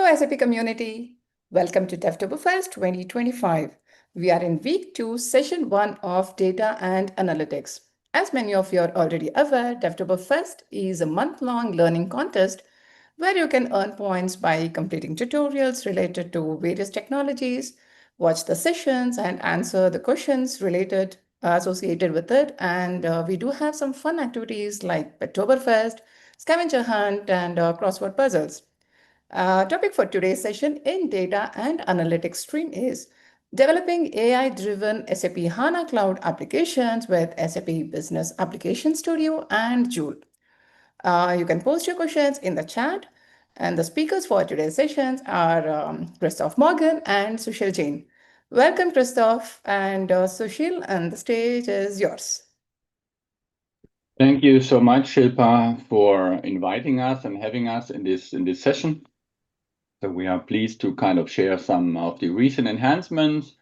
Hello, SAP community. Welcome to DevToberFest 2025. We are in week 2, session 1 of Data and Analytics. As many of you are already aware, DevToberFest is a month-long learning contest where you can earn points by completing tutorials related to various technologies, watch the sessions, and answer the questions associated with it. And we do have some fun activities like Pettoberfest, scavenger hunt, and crossword puzzles. Topic for today's session in Data and Analytics stream is developing AI-driven SAP HANA Cloud applications with SAP Business Application Studio and Joule. You can post your questions in the chat, and the speakers for today's sessions are Christoph Morgan and Sushil Jain. Welcome, Christoph and Sushil, and the stage is yours. Thank you so much, Shilpa, for inviting us and having us in this session. So we are pleased to kind of share some of the recent enhancements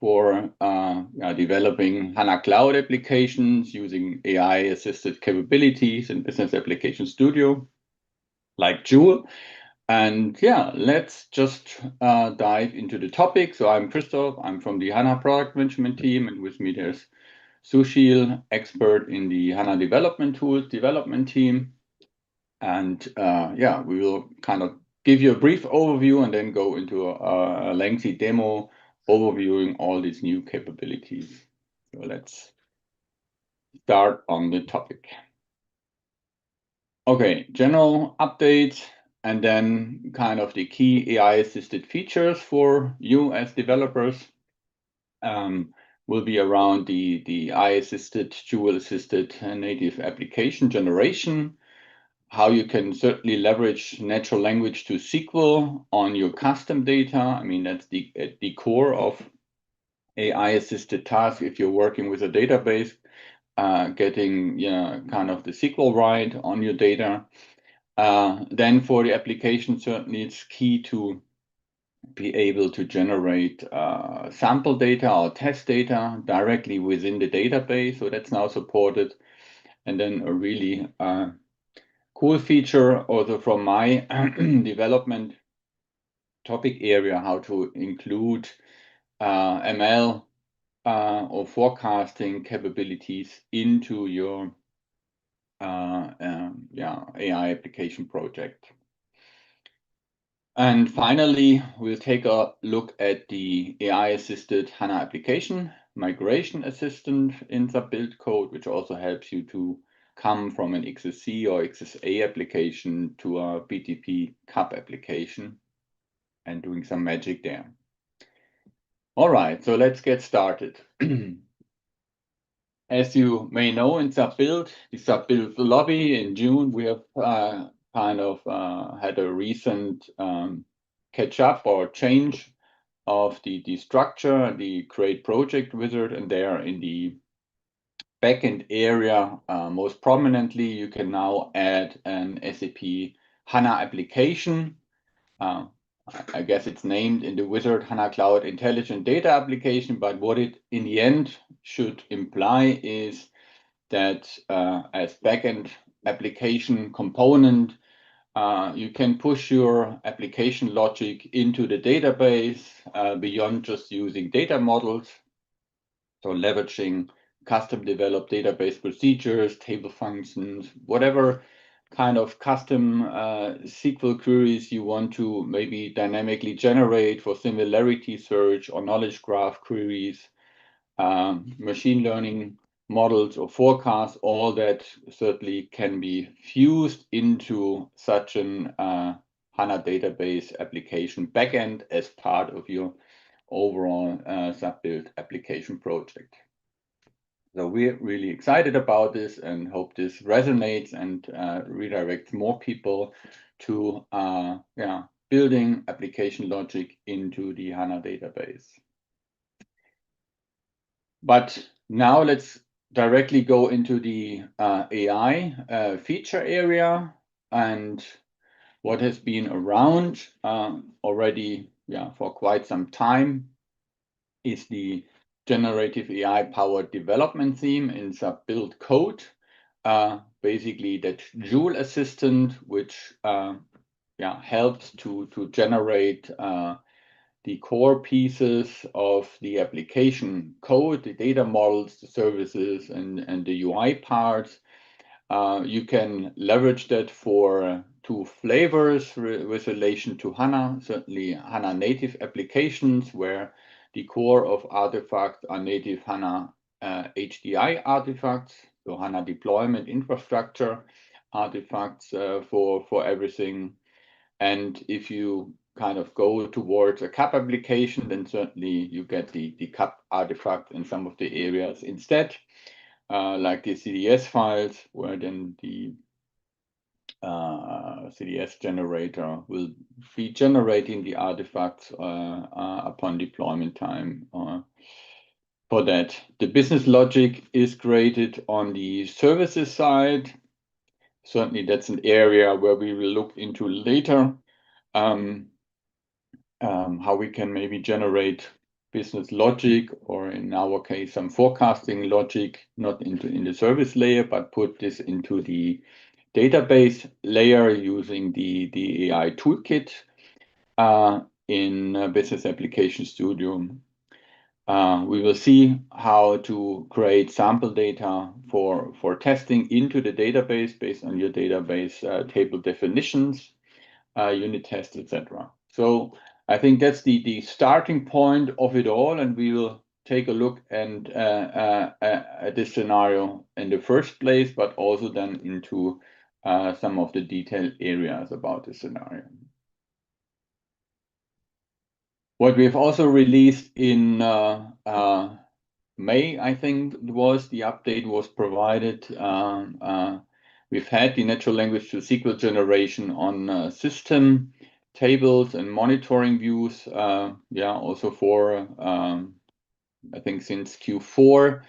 for developing HANA Cloud applications using AI-assisted capabilities in Business Application Studio, like Joule. And yeah, let's just dive into the topic. So I'm Christoph, I'm from the HANA product management team, and with me there's Sushil, expert in the HANA development tools development team. And yeah, we will kind of give you a brief overview and then go into a lengthy demo overviewing all these new capabilities. So let's start on the topic. Okay, general update, and then kind of the key AI-assisted features for you as developers will be around the AI-assisted, Joule-assisted native application generation, how you can certainly leverage natural language to SQL on your custom data. I mean, that's the core of AI-assisted tasks if you're working with a database, getting kind of the SQL right on your data. Then for the application, certainly it's key to be able to generate sample data or test data directly within the database. So that's now supported. And then a really cool feature also from my development topic area, how to include ML or forecasting capabilities into your AI application project. And finally, we'll take a look at the AI-assisted HANA application migration assistant in SAP Build Code, which also helps you to come from an XSC or XSA application to a BTP CAP application and doing some magic there. All right, so let's get started. As you may know, in SAP Build, the SAP Build lobby in June, we have kind of had a recent catch up or change of the structure, the create project wizard, and there in the backend area, most prominently, you can now add an SAP HANA application. I guess it's named in the wizard HANA Cloud Intelligent Data Application, but what it in the end should imply is that as backend application component, you can push your application logic into the database beyond just using data models. So leveraging custom developed database procedures, table functions, whatever kind of custom SQL queries you want to maybe dynamically generate for similarity search or knowledge graph queries, machine learning models or forecasts, all that certainly can be fused into such an HANA database application backend as part of your overall SAP Build application project. So we're really excited about this and hope this resonates and redirects more people to building application logic into the HANA database. But now let's directly go into the AI feature area, and what has been around already for quite some time is the generative AI powered development theme in SAP Build Code. Basically that Joule assistant, which helps to generate the core pieces of the application code, the data models, the services, and the UI parts. You can leverage that for two flavors with relation to HANA, certainly HANA native applications, where the core of artifacts are native HANA HDI artifacts, so HANA deployment infrastructure artifacts for everything. And if you kind of go towards a CAP application, then certainly you get the CAP artifact in some of the areas instead, like the CDS files, where then the CDS generator will be generating the artifacts upon deployment time. For that, the business logic is created on the services side. Certainly, that's an area where we will look into later. How we can maybe generate business logic, or in our case, some forecasting logic, not in the service layer, but put this into the database layer using the AI toolkit in Business Application Studio. We will see how to create sample data for testing into the database based on your database table definitions, unit tests, etc. So I think that's the starting point of it all, and we will take a look at this scenario in the first place, but also then into some of the detailed areas about the scenario. What we've also released in May, I think it was, the update was provided. We've had the natural language to SQL generation on system tables and monitoring views, also for I think since Q4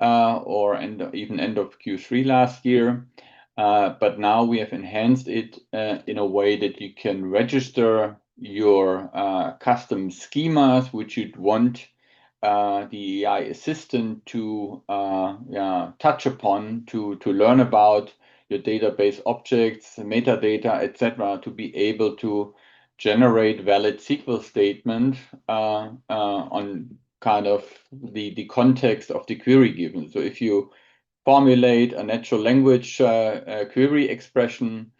or even end of Q3 last year. But now we have enhanced it in a way that you can register your custom schemas, which you'd want the AI assistant to touch upon, to learn about your database objects, metadata, etc., to be able to generate valid SQL statements on kind of the context of the query given. So if you formulate a natural language query expression,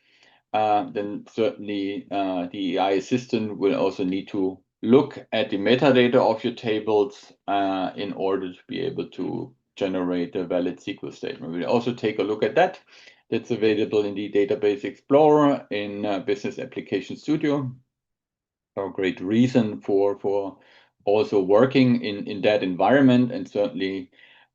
then certainly the AI assistant will also need to look at the metadata of your tables in order to be able to generate a valid SQL statement. We'll also take a look at that. That's available in the Database Explorer in Business Application Studio. A great reason for also working in that environment, and certainly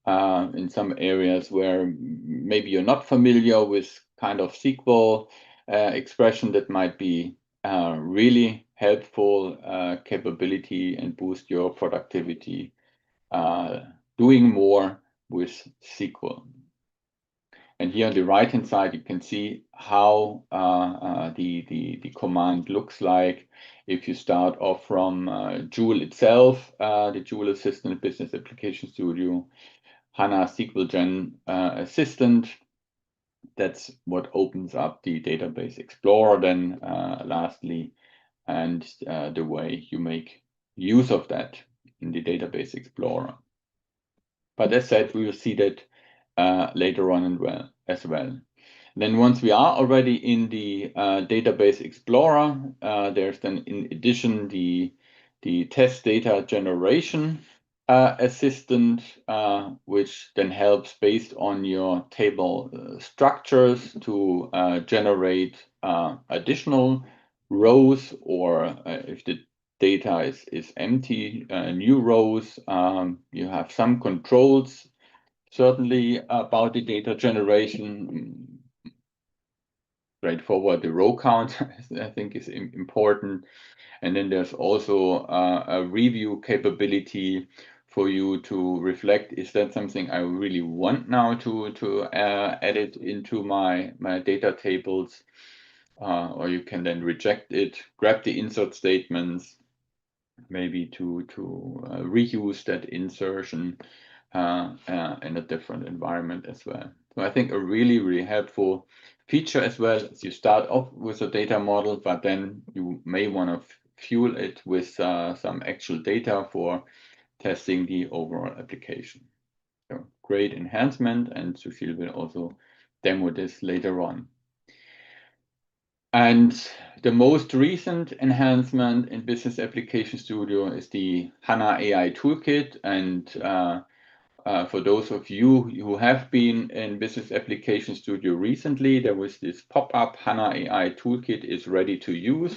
in some areas where maybe you're not familiar with kind of SQL expression, that might be really helpful capability and boost your productivity doing more with SQL. And here on the right hand side, you can see how the command looks like. If you start off from Joule itself, the Joule Assistant Business Application Studio, HANA SQL Gen Assistant, that's what opens up the Database Explorer then lastly, and the way you make use of that in the Database Explorer. But as said, we will see that later on as well. Then once we are already in the Database Explorer, there's then in addition the test data generation assistant, which then helps based on your table structures to generate additional rows, or if the data is empty, new rows. You have some controls certainly about the data generation. Straightforward, the row count I think is important. And then there's also a review capability for you to reflect, is that something I really want now to add it into my data tables, or you can then reject it, grab the insert statements, maybe to reuse that insertion in a different environment as well. So I think a really helpful feature as well. As you start off with a data model, but then you may want to fuel it with some actual data for testing the overall application. So great enhancement, and Sushil will also demo this later on. And the most recent enhancement in Business Application Studio is the HANA AI Toolkit. And for those of you who have been in Business Application Studio recently, there was this pop-up HANA AI Toolkit is ready to use.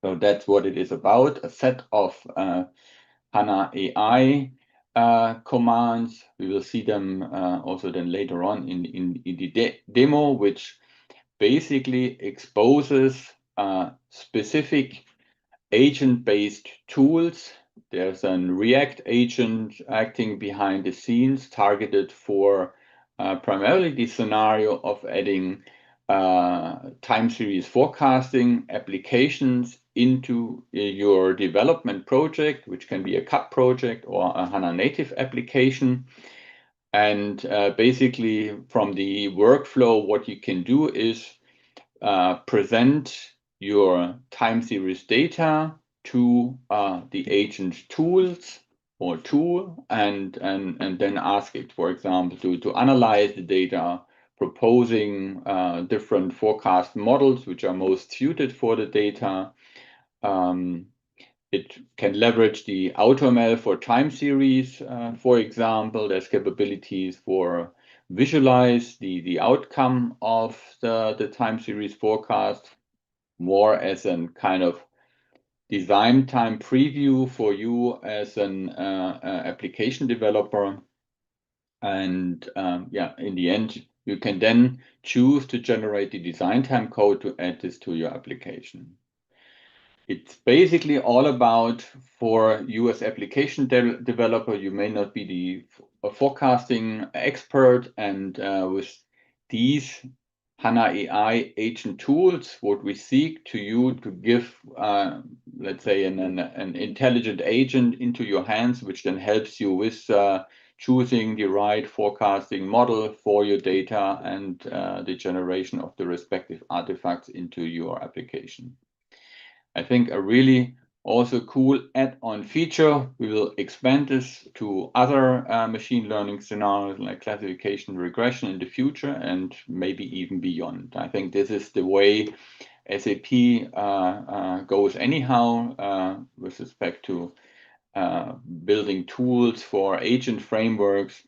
So that's what it is about, a set of HANA AI commands. We will see them also then later on in the demo, which basically exposes specific agent-based tools. There's a React agent acting behind the scenes, targeted for primarily the scenario of adding time series forecasting applications into your development project, which can be a CAP project or a HANA native application. And basically, from the workflow, what you can do is present your time series data to the agent tools or tool, and then ask it, for example, to analyze the data, proposing different forecast models which are most suited for the data. It can leverage the AutoML for time series, for example. There's capabilities for visualize the outcome of the time series forecast, more as a kind of design time preview for you as an application developer. And yeah, in the end, you can then choose to generate the design time code to add this to your application. It's basically all about, for you as application developer, you may not be a forecasting expert, and with these HANA AI agent tools, what we seek to you to give, let's say, an intelligent agent into your hands, which then helps you with choosing the right forecasting model for your data and the generation of the respective artifacts into your application. I think a really also cool add-on feature. We will expand this to other machine learning scenarios like classification regression in the future, and maybe even beyond. I think this is the way SAP goes anyhow with respect to building tools for agent frameworks.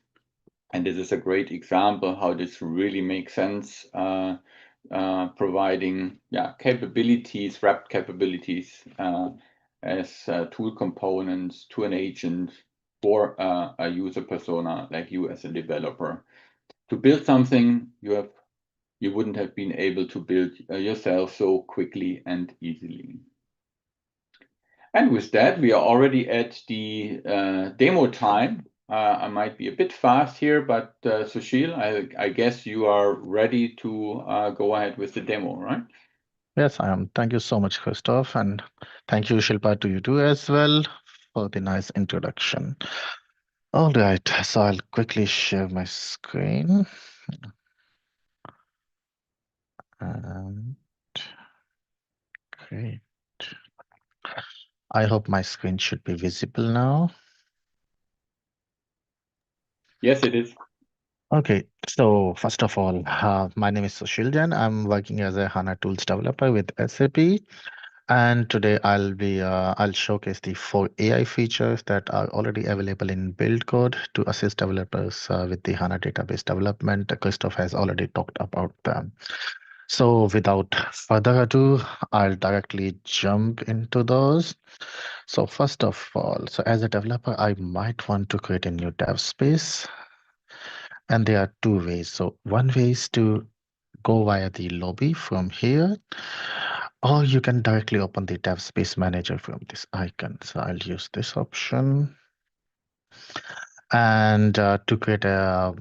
And this is a great example how this really makes sense, providing capabilities, wrapped capabilities as tool components to an agent for a user persona like you as a developer, to build something you wouldn't have been able to build yourself so quickly and easily. And with that, we are already at the demo time. I might be a bit fast here, but Sushil, I guess you are ready to go ahead with the demo, right? Yes, I am. Thank you so much, Christoph, and thank you, Shilpa, to you too as well for the nice introduction. All right, so I'll quickly share my screen. And great. I hope my screen should be visible now. Yes, it is. Okay, so first of all, my name is Sushil Jain. I'm working as a HANA Tools developer with SAP. And today I'll showcase the 4 AI features that are already available in build code to assist developers with the HANA database development. Christoph has already talked about them. So without further ado, I'll directly jump into those. So first of all, so as a developer, I might want to create a new dev space. And there are 2 ways. So one way is to go via the lobby from here, or you can directly open the dev space manager from this icon. So I'll use this option. And to create a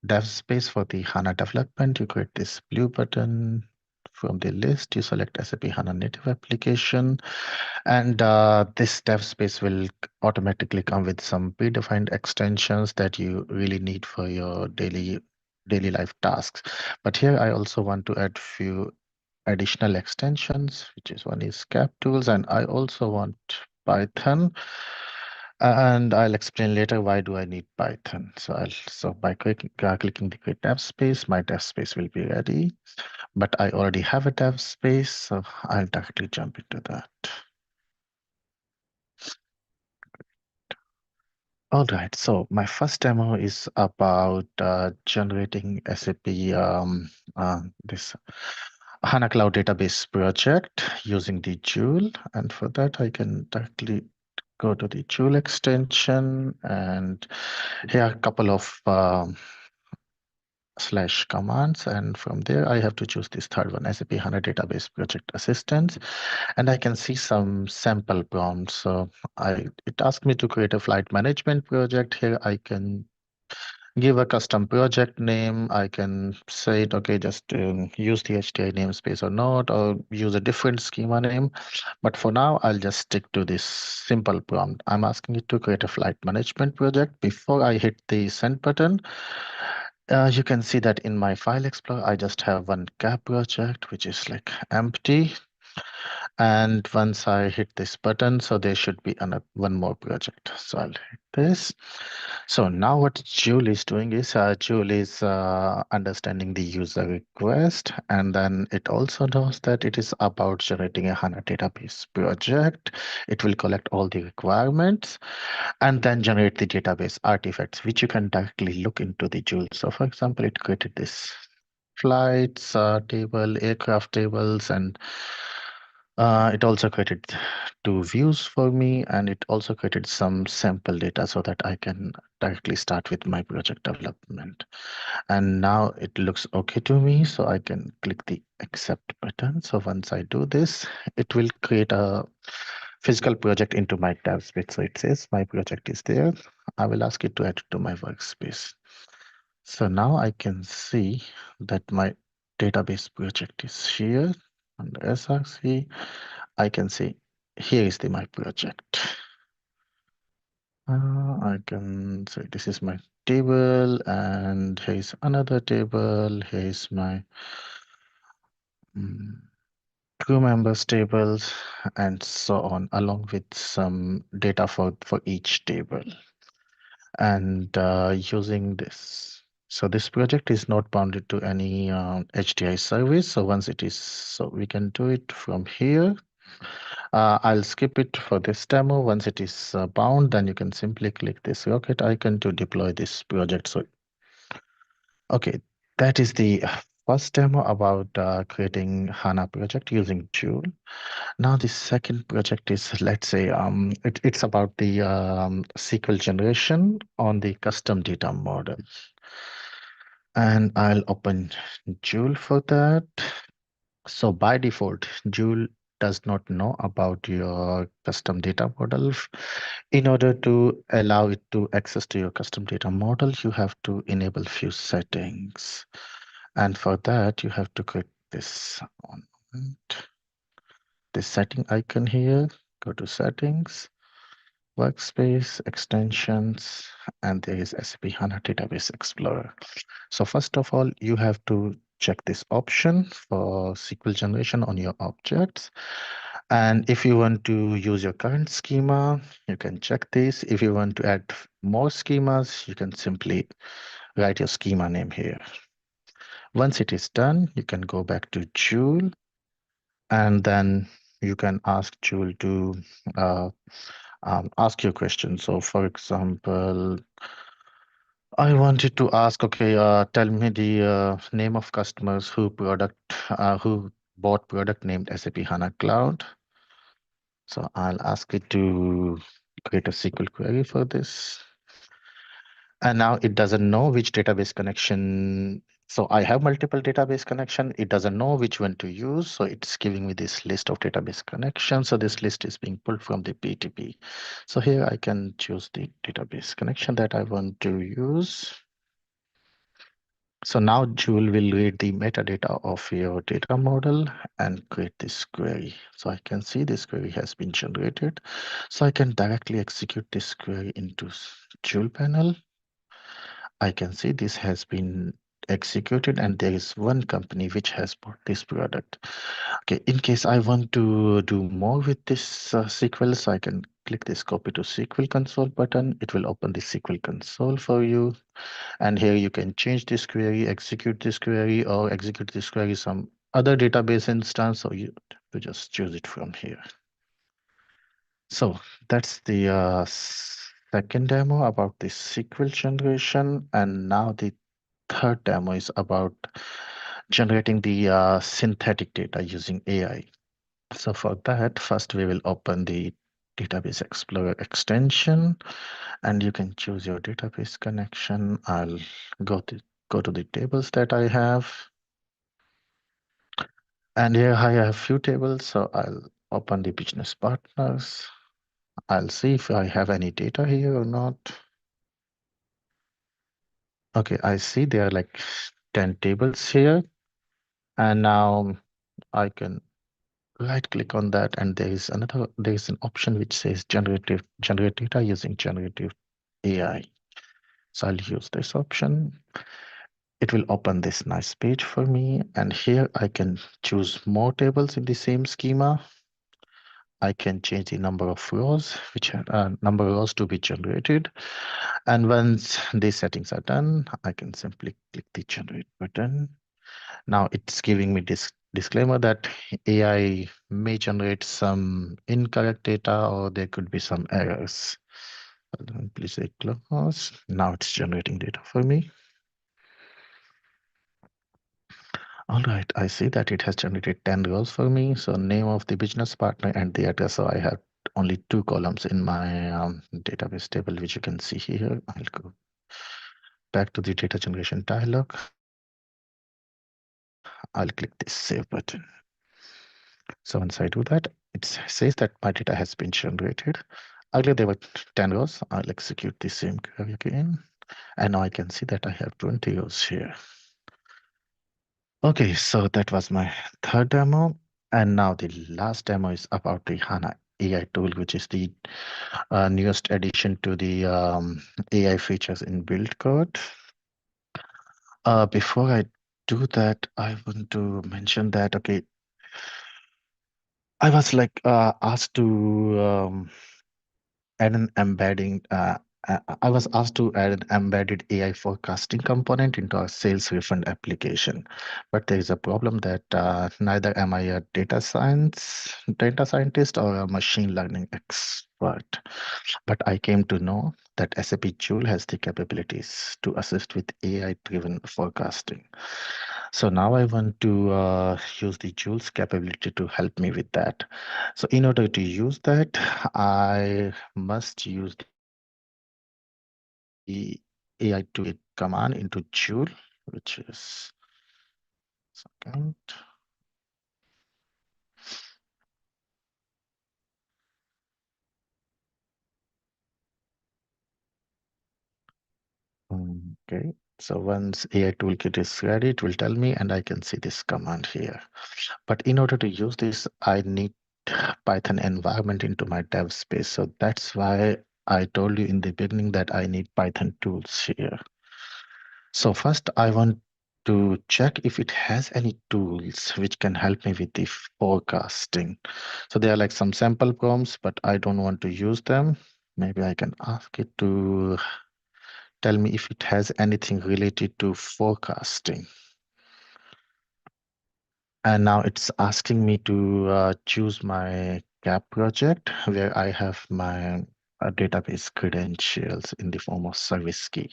dev space for the HANA development, you create this blue button. From the list, you select SAP HANA native application, and this dev space will automatically come with some predefined extensions that you really need for your daily daily life tasks. But here I also want to add few additional extensions, which is one is CAP tools, and I also want Python. And I'll explain later why do I need Python. So by clicking the create dev space, my dev space will be ready. But I already have a dev space, so I'll directly jump into that. All right, so my first demo is about generating SAP this HANA Cloud database project using the Joule. And for that, I can directly go to the Joule extension, and here are a couple of slash commands, and from there I have to choose this third one, SAP HANA Database Project Assistance, and I can see some sample prompts. So it asked me to create a flight management project. Here I can give a custom project name. I can say it, okay, just use the HDI namespace or not, or use a different schema name. But for now, I'll just stick to this simple prompt. I'm asking it to create a flight management project. Before I hit the send button, you can see that in my file explorer, I just have one CAP project, which is like empty. And once I hit this button, so there should be one more project. So I'll hit this. So now what Joule is doing is Joule is understanding the user request, and then it also knows that it is about generating a HANA database project. It will collect all the requirements and then generate the database artifacts, which you can directly look into the Joule. So for example, it created this flights table, aircraft tables, and it also created two views for me, and it also created some sample data so that I can directly start with my project development. And now it looks okay to me, so I can click the accept button. So once I do this, it will create a physical project into my dev space. So it says my project is there. I will ask it to add it to my workspace. So now I can see that my database project is here under SRC. I can see here is my project. I can say this is my table, and here is another table. Here is my crew members tables, and so on, along with some data for each table. And using this. So this project is not bounded to any HDI service. So once it is, so we can do it from here. I'll skip it for this demo. Once it is bound, then you can simply click this rocket icon to deploy this project. So, okay, that is the first demo about creating HANA project using Joule. Now the second project is, let's say, it's about the SQL generation on the custom data model. And I'll open Joule for that. So by default, Joule does not know about your custom data model. In order to allow it to access to your custom data model, you have to enable few settings. And for that, you have to click this on this setting icon here, go to settings, workspace, extensions, and there is SAP HANA Database Explorer. So first of all, you have to check this option for SQL generation on your objects. And if you want to use your current schema, you can check this. If you want to add more schemas, you can simply write your schema name here. Once it is done, you can go back to Joule, and then you can ask Joule to ask your question. So for example, I wanted to ask, okay, tell me the name of customers who bought product named SAP HANA Cloud. So I'll ask it to create a SQL query for this. And now it doesn't know which database connection. So I have multiple database connection. It doesn't know which one to use. So it's giving me this list of database connections. So this list is being pulled from the BTP. So here I can choose the database connection that I want to use. So now Joule will read the metadata of your data model and create this query. So I can see this query has been generated. So I can directly execute this query into Joule panel. I can see this has been executed, and there is one company which has bought this product. Okay, in case I want to do more with this SQL, so I can click this copy to SQL console button. It will open the SQL console for you. And here you can change this query, execute this query, or execute this query some other database instance, or you to just choose it from here. So that's the second demo about the SQL generation. And now the third demo is about generating the synthetic data using AI. So for that, first we will open the Database Explorer extension, and you can choose your database connection. I'll go to the tables that I have. And here I have few tables, so I'll open the business partners. I'll see if I have any data here or not. Okay, I see there are like 10 tables here. And now I can right click on that, and there is an option which says generate data using generative AI. So I'll use this option. It will open this nice page for me, and here I can choose more tables in the same schema. I can change the number of rows, which number of rows to be generated. And once these settings are done, I can simply click the generate button. Now it's giving me this disclaimer that AI may generate some incorrect data, or there could be some errors. Please say close. Now it's generating data for me. All right, I see that it has generated 10 rows for me. So name of the business partner and the address. So I have only 2 columns in my database table, which you can see here. I'll go back to the data generation dialog. I'll click this save button. So once I do that, it says that my data has been generated. Earlier there were 10 rows. I'll execute the same query again. And now I can see that I have 20 rows here. Okay, so that was my third demo. And now the last demo is about the HANA AI tool, which is the newest addition to the AI features in build code. Before I do that, I want to mention that, okay, I was like asked to add an embedding. I was asked to add an embedded AI forecasting component into our sales refund application, but there is a problem that neither am I a data scientist or a machine learning expert. But I came to know that SAP Joule has the capabilities to assist with AI-driven forecasting. So now I want to use the Joule's capability to help me with that. So in order to use that, I must use the AI to command into Joule, which is second. Okay, so once AI toolkit is ready, it will tell me, and I can see this command here. But in order to use this, I need Python environment into my dev space. So that's why I told you in the beginning that I need Python tools here. So first I want to check if it has any tools which can help me with the forecasting. So there are like some sample prompts, but I don't want to use them. Maybe I can ask it to tell me if it has anything related to forecasting. And now it's asking me to choose my CAP project where I have my database credentials in the form of service key.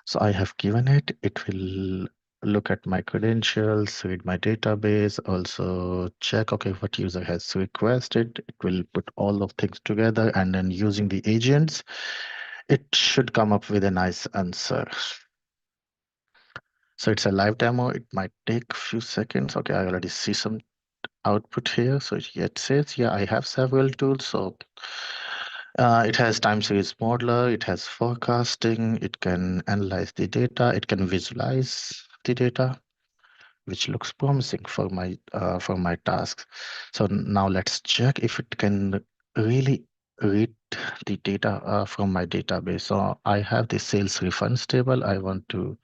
So I have given it, it will look at my credentials, read my database, also check, okay, what user has requested. It will put all of things together, and then using the agents, it should come up with a nice answer. So it's a live demo. It might take a few seconds. Okay, I already see some output here. So it says, yeah, I have several tools. So it has time series modeler, it has forecasting, it can analyze the data, it can visualize the data, which looks promising for my tasks. So now let's check if it can really read the data from my database. So I have the sales refunds table. I want to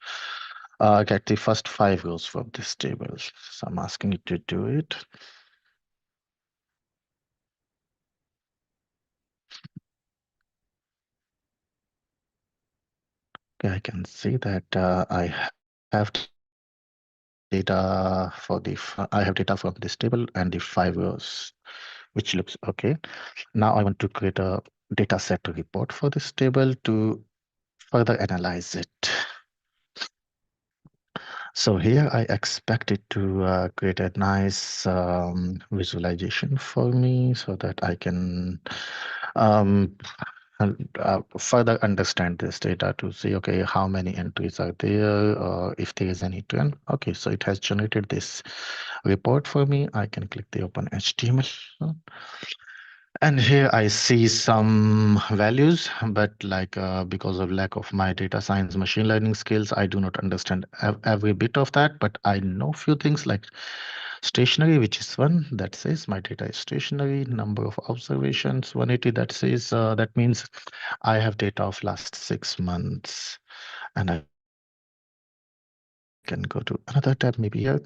get the first 5 rows from this table. So I'm asking it to do it. Okay, I can see that I have data for I have data from this table and the 5 rows, which looks okay. Now I want to create a data set report for this table to further analyze it. So here I expect it to create a nice visualization for me so that I can um, further understand this data to see, okay, how many entries are there, or if there is any trend. Okay, so it has generated this report for me. I can click the open HTML. And here I see some values, but like because of lack of my data science machine learning skills, I do not understand every bit of that, but I know few things like stationary, which is one that says my data is stationary, number of observations, 180, that says that means I have data of last 6 months. And I can go to another tab, maybe here.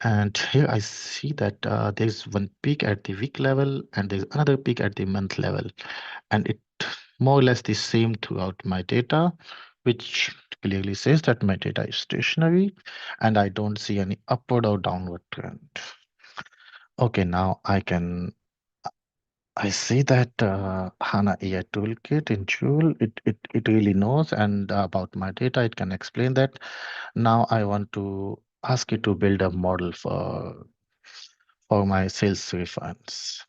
And here I see that there's one peak at the week level and there's another peak at the month level. And it more or less the same throughout my data, which clearly says that my data is stationary and I don't see any upward or downward trend. Okay, now I see that HANA AI Toolkit in Joule, it really knows and about my data, it can explain that. Now I want to ask it to build a model for my sales refunds.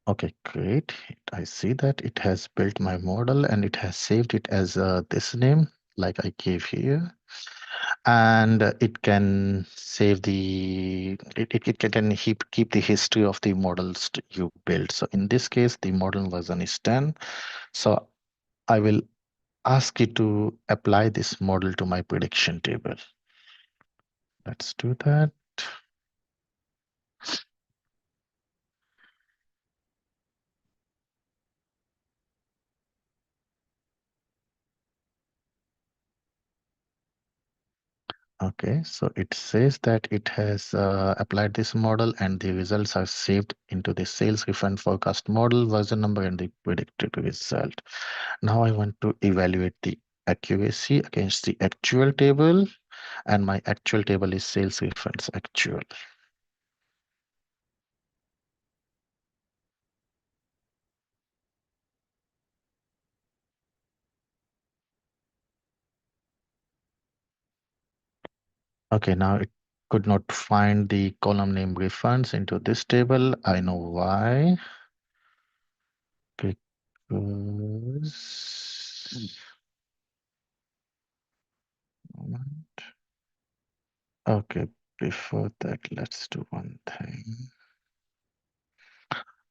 Okay, great. I see that it has built my model and it has saved it as this name, like I gave here. And it can save it can keep the history of the models you built. So in this case, the model version is 10. So I will ask it to apply this model to my prediction table. Let's do that. Okay, so it says that it has applied this model and the results are saved into the sales refund forecast model, version number, and the predicted result. Now I want to evaluate the accuracy against the actual table, and my actual table is sales refunds actual. Okay, now it could not find the column name refunds into this table. I know why. Because okay, before that, let's do one thing.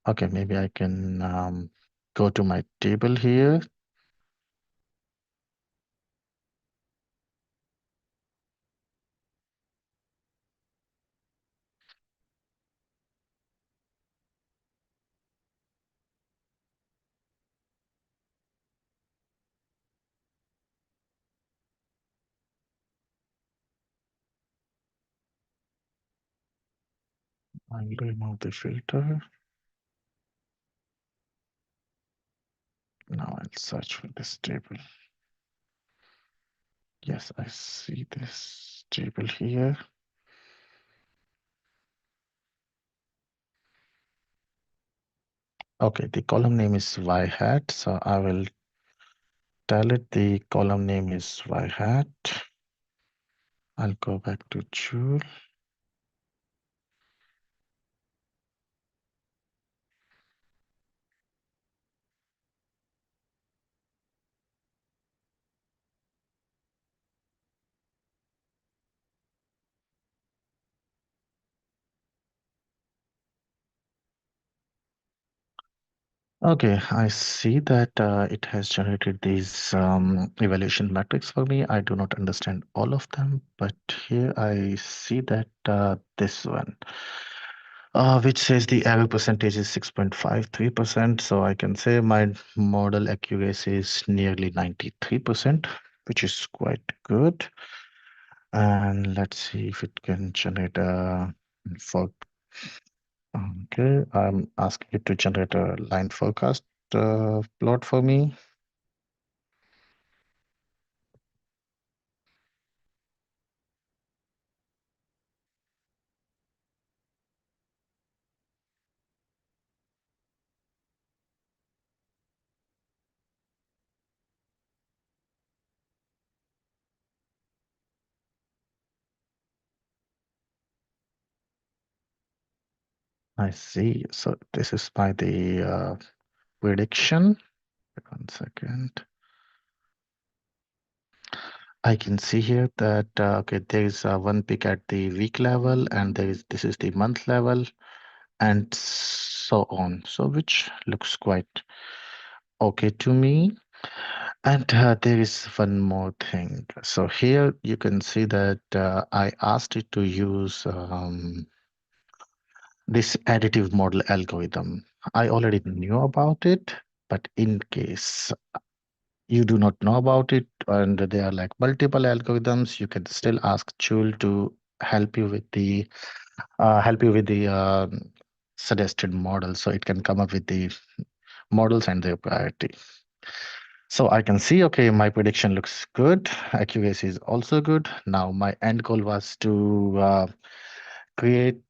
Okay, maybe I can go to my table here. I'll remove the filter. Now I'll search for this table. Yes, I see this table here. Okay, the column name is y hat, so I will tell it the column name is y hat. I'll go back to Joule. Okay, I see that it has generated these evaluation metrics for me. I do not understand all of them, but here I see that this one, which says the error percentage is 6.53%. So I can say my model accuracy is nearly 93%, which is quite good. And let's see if it can generate a for. Okay, I'm asking it to generate a line forecast plot for me. I see. So this is by the prediction. 1 second. I can see here that okay, there is one peak at the week level, and this is the month level, and so on. So which looks quite okay to me. And there is one more thing. So here you can see that I asked it to use this additive model algorithm. I already knew about it, but in case you do not know about it and there are like multiple algorithms, you can still ask Joule to help you with the suggested model, so it can come up with the models and their priority. So I can see, okay, my prediction looks good. Accuracy is also good. Now my end goal was to create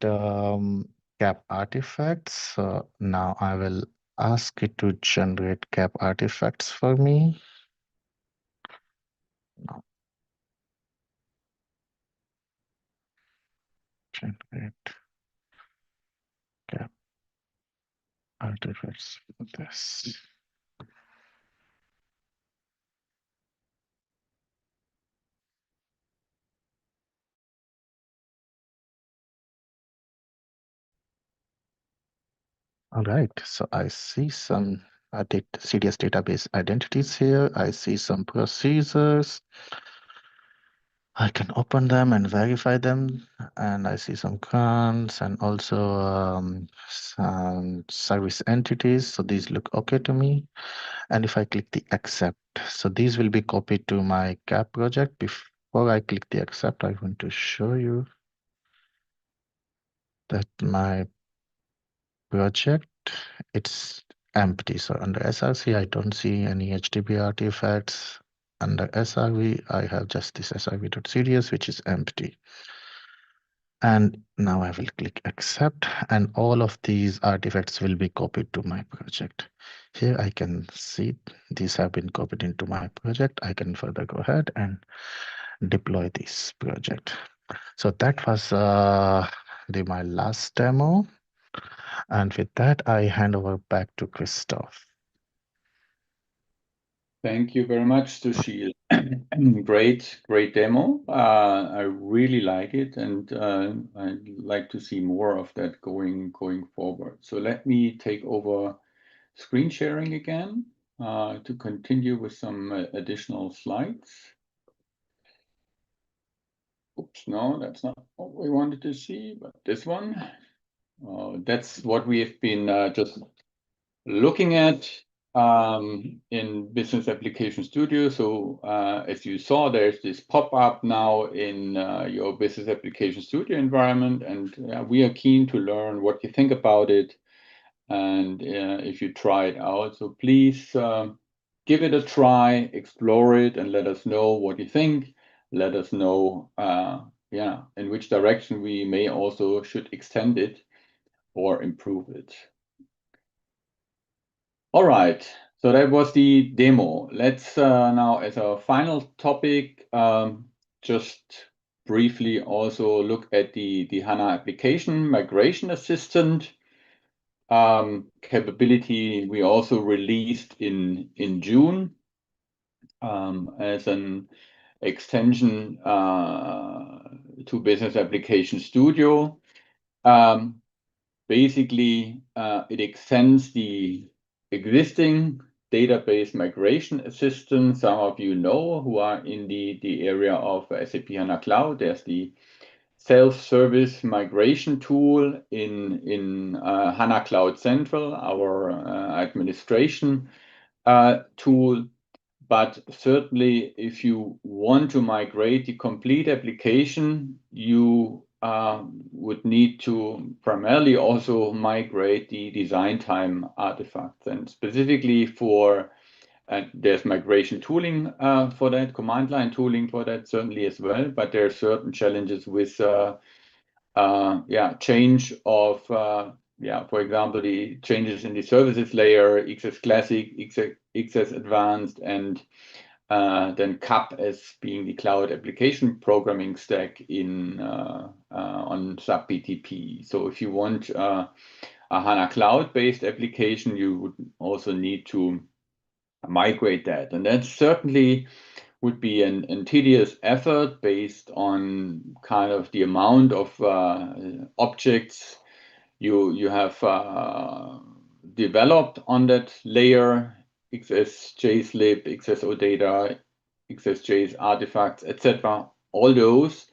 CAP artifacts. So now I will ask it to generate CAP artifacts for me. Now, generate CAP artifacts for this. All right, so I see some CDS database identities here. I see some procedures. I can open them and verify them, and I see some grants and also some service entities. So these look okay to me. And if I click the accept, so these will be copied to my CAP project. Before I click the accept, I want to show you that my project, it's empty. So under SRC, I don't see any HTTP artifacts. Under SRV, I have just this srv.cds, which is empty. And now I will click accept, and all of these artifacts will be copied to my project. Here I can see these have been copied into my project. I can further go ahead and deploy this project. So that was my last demo. And with that, I hand over back to Christoph. Thank you very much, Sushil. Great demo. I really like it, and I'd like to see more of that going forward. So let me take over screen sharing again to continue with some additional slides. Oops, no, that's not what we wanted to see, but this one. That's what we have been just looking at in Business Application Studio. So as you saw, there's this pop-up now in your Business Application Studio environment, and we are keen to learn what you think about it and if you try it out. So please give it a try, explore it, and let us know what you think. Let us know in which direction we may also should extend it or improve it. All right, so that was the demo. Let's now, as a final topic, just briefly also look at the HANA application migration assistant capability we also released in June as an extension to Business Application Studio. Basically, it extends the existing database migration assistant. Some of you know who are in the area of SAP HANA Cloud. There's the self-service migration tool in HANA Cloud Central, our administration tool. But certainly, if you want to migrate the complete application, you would need to primarily also migrate the design time artifacts. And specifically for, there's migration tooling for that, command line tooling for that certainly as well. But there are certain challenges with change of for example, the changes in the services layer, XS Classic, XS Advanced, and then CAP as being the cloud application programming stack in on SAP BTP. So if you want a HANA Cloud-based application, you would also need to migrate that, and that certainly would be an tedious effort based on kind of the amount of objects you have developed on that layer, XSJSLib, XSOData, XSJS artifacts, etc. All those.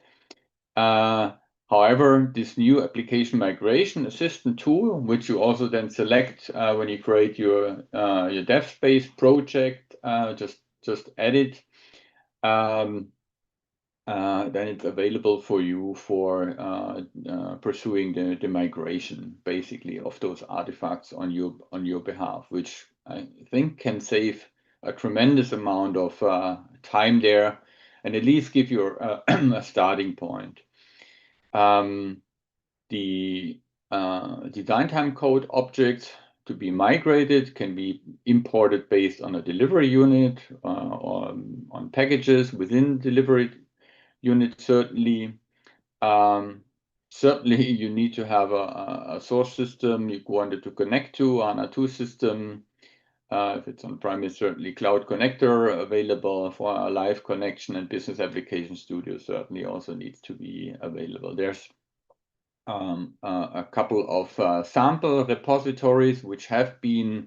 However, this new application migration assistant tool, which you also then select when you create your dev space project, just add it. Then it's available for you for pursuing the migration, basically, of those artifacts on your behalf, which I think can save a tremendous amount of time there, and at least give you a starting point. The design time code objects to be migrated can be imported based on a delivery unit or on packages within delivery unit. Certainly, you need to have a source system you wanted to connect to, HANA 2 system. If it's on premise, certainly Cloud Connector available for a live connection, and Business Application Studio certainly also needs to be available. There's a couple of sample repositories which have been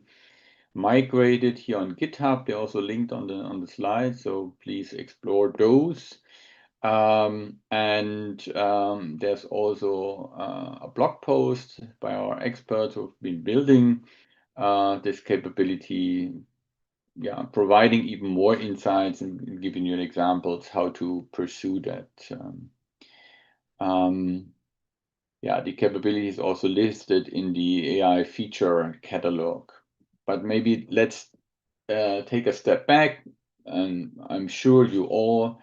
migrated here on GitHub. They're also linked on the slide, so please explore those. There's also a blog post by our experts who've been building this capability, providing even more insights and giving you examples how to pursue that. The capability is also listed in the AI feature catalog. But maybe let's take a step back, and I'm sure you all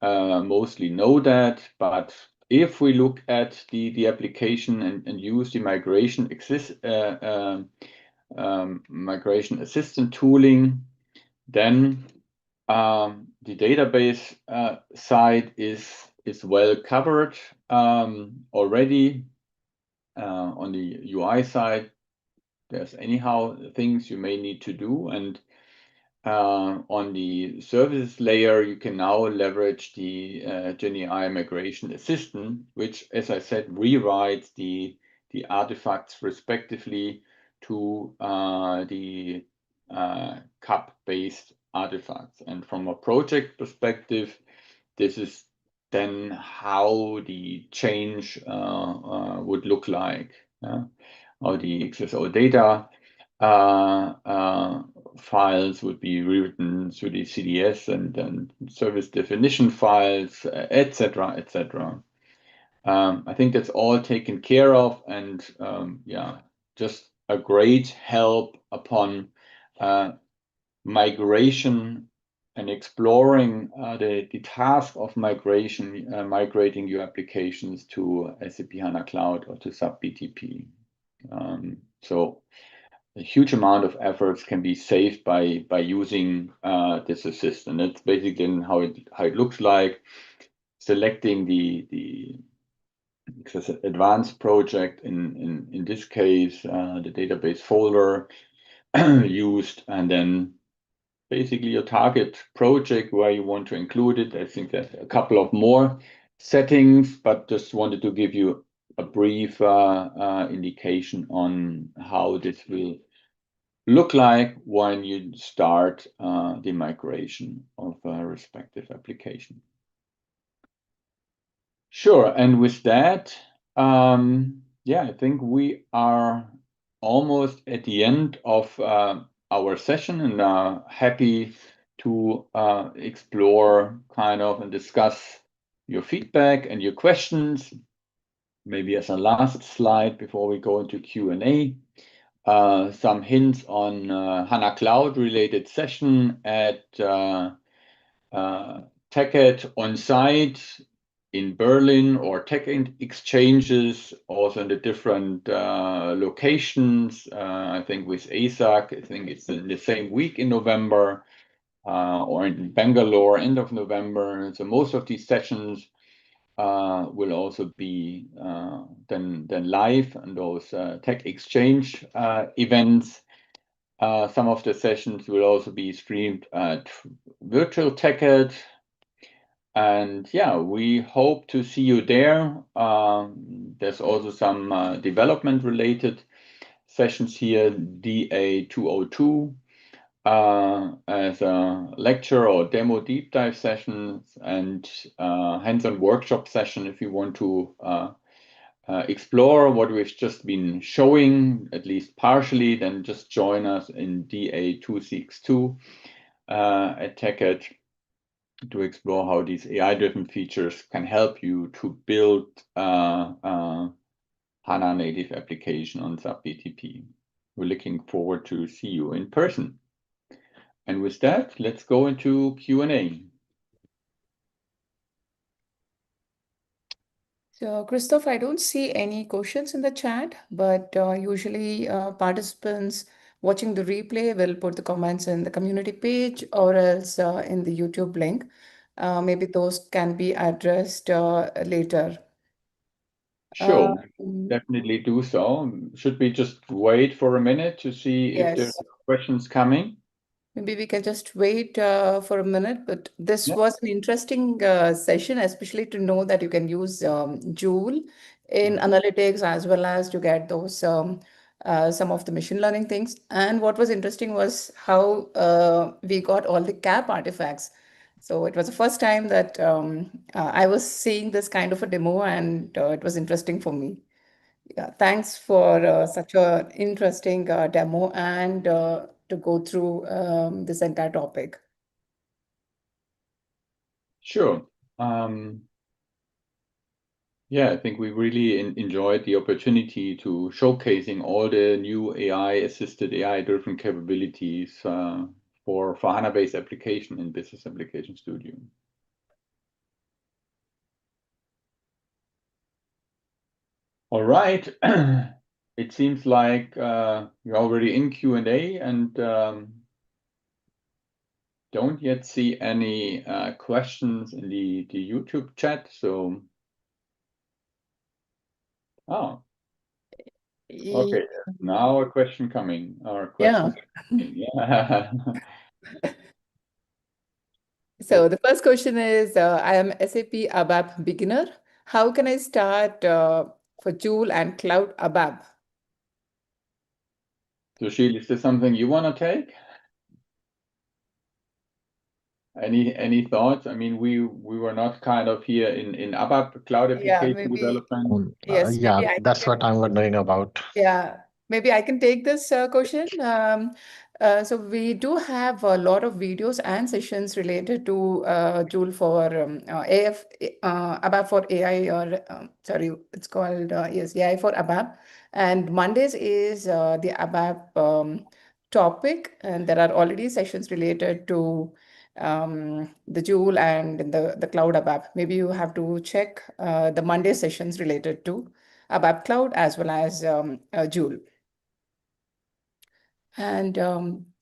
mostly know that, but if we look at the application and use the migration assistant tooling, then the database side is well covered already. On the UI side, there's anyhow things you may need to do, and on the services layer, you can now leverage the GenAI migration assistant, which, as I said, rewrites the artifacts respectively to the CAP-based artifacts. And from a project perspective, this is then how the change would look like, or the XSOData files would be rewritten through the CDS and service definition files, etc., etc. I think that's all taken care of, and just a great help upon migration and exploring the task of migration, migrating your applications to SAP HANA Cloud or to SAP BTP. So a huge amount of efforts can be saved by using this assistant. That's basically how it looks like. Selecting the advanced project in this case, the database folder used, and then basically your target project where you want to include it. I think there's a couple of more settings, but just wanted to give you a brief indication on how this will look like when you start the migration of a respective application. Sure, and with that, yeah, I think we are almost at the end of our session, and happy to explore kind of and discuss your feedback and your questions. Maybe as a last slide before we go into Q&A, some hints on HANA Cloud related session at TechEd on site in Berlin, or tech exchanges also in the different locations. I think with ASAC, I think it's in the same week in November, or in Bangalore, end of November. So most of these sessions will also be then live on those tech exchange events. Some of the sessions will also be streamed at Virtual TechEd. And yeah, we hope to see you there. There's also some development related sessions here, DA 202, as a lecture or demo deep dive sessions, and hands-on workshop session if you want to explore what we've just been showing, at least partially, then just join us in DA 262 at TechEd to explore how these AI-driven features can help you to build HANA native application on SAP BTP. We're looking forward to see you in person. And with that, let's go into Q&A. So, Christoph, I don't see any questions in the chat, but usually participants watching the replay will put the comments in the community page or else in the YouTube link. Maybe those can be addressed later. Sure, Um, definitely do so. Should we just wait for a minute to see if there's yes. questions coming? Maybe we can just wait for a minute, but this Yeah. was an interesting session, especially to know that you can use Joule in analytics as well as to get those some of the machine learning things. And what was interesting was how we got all the CAP artifacts. So it was the first time that I was seeing this kind of a demo, and it was interesting for me. Yeah, thanks for such a interesting demo and to go through this entire topic. Sure. Yeah, I think we really enjoyed the opportunity to showcasing all the new AI-assisted, AI-driven capabilities for HANA-based application in Business Application Studio. All right. It seems like you're already in Q&A and don't yet see any questions in the YouTube chat. So, oh, okay. Now a question coming, or Yeah. questions coming. Yeah. So the first question is, I am SAP ABAP beginner. How can I start for Joule and Cloud ABAP? Sushil, is this something you want to take? Any thoughts? I mean, we were not kind of here in ABAP cloud Yeah, application maybe, development. yes, Yeah, maybe I that's can. what I'm wondering about. Yeah, maybe I can take this question. So we do have a lot of videos and sessions related to Joule for ABAP for AI, or sorry, it's called yes, AI for ABAP. And Mondays is the ABAP topic, and there are already sessions related to the Joule and the Cloud ABAP. Maybe you have to check the Monday sessions related to ABAP Cloud as well as Joule. And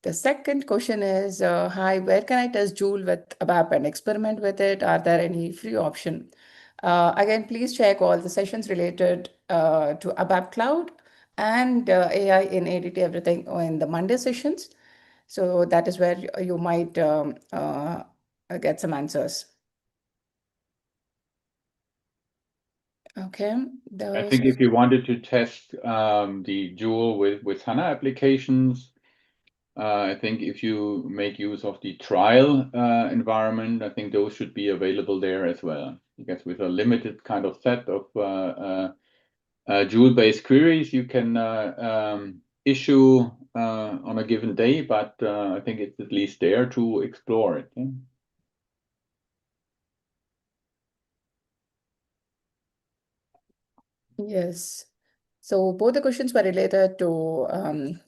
the second question is, hi, where can I test Joule with ABAP and experiment with it? Are there any free option? Again, please check all the sessions related to ABAP Cloud and AI in ADT everything in the Monday sessions. So that is where you might get some answers. Okay. I Those. think if you wanted to test the Joule with HANA applications, I think if you make use of the trial environment, I think those should be available there as well. Because with a limited kind of set of Joule-based queries, you can issue on a given day, but I think it's at least there to explore it. Yeah? Yes. So both the questions were related to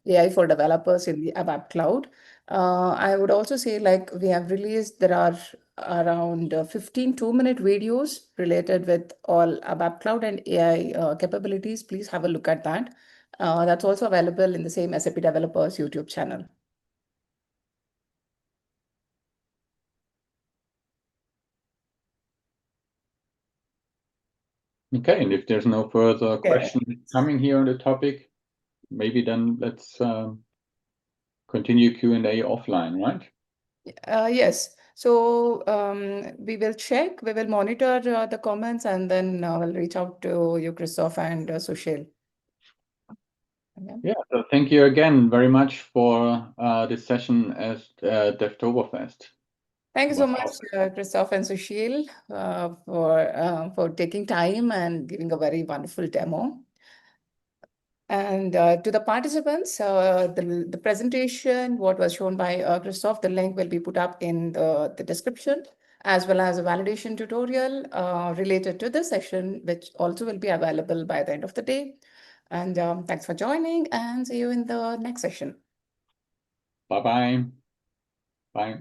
AI for developers in the ABAP cloud. I would also say, like, we have released, there are around 15 2-minute videos related with all ABAP cloud and AI capabilities. Please have a look at that. That's also available in the same SAP Developers YouTube channel. Okay, and if there's no further questions coming here on the topic, maybe then let's continue Q&A offline, right? Yes. So we will check, we will monitor the comments, and then we'll reach out to you, Christoph and Sushil. Yeah, so thank you again very much for this session at Devtoberfest. Thank you so much, Christoph and Sushil, for taking time and giving a very wonderful demo. And to the participants, the presentation, what was shown by Christoph, the link will be put up in the description, as well as a validation tutorial related to this session, which also will be available by the end of the day. And thanks for joining, and see you in the next session. Bye-bye. Bye.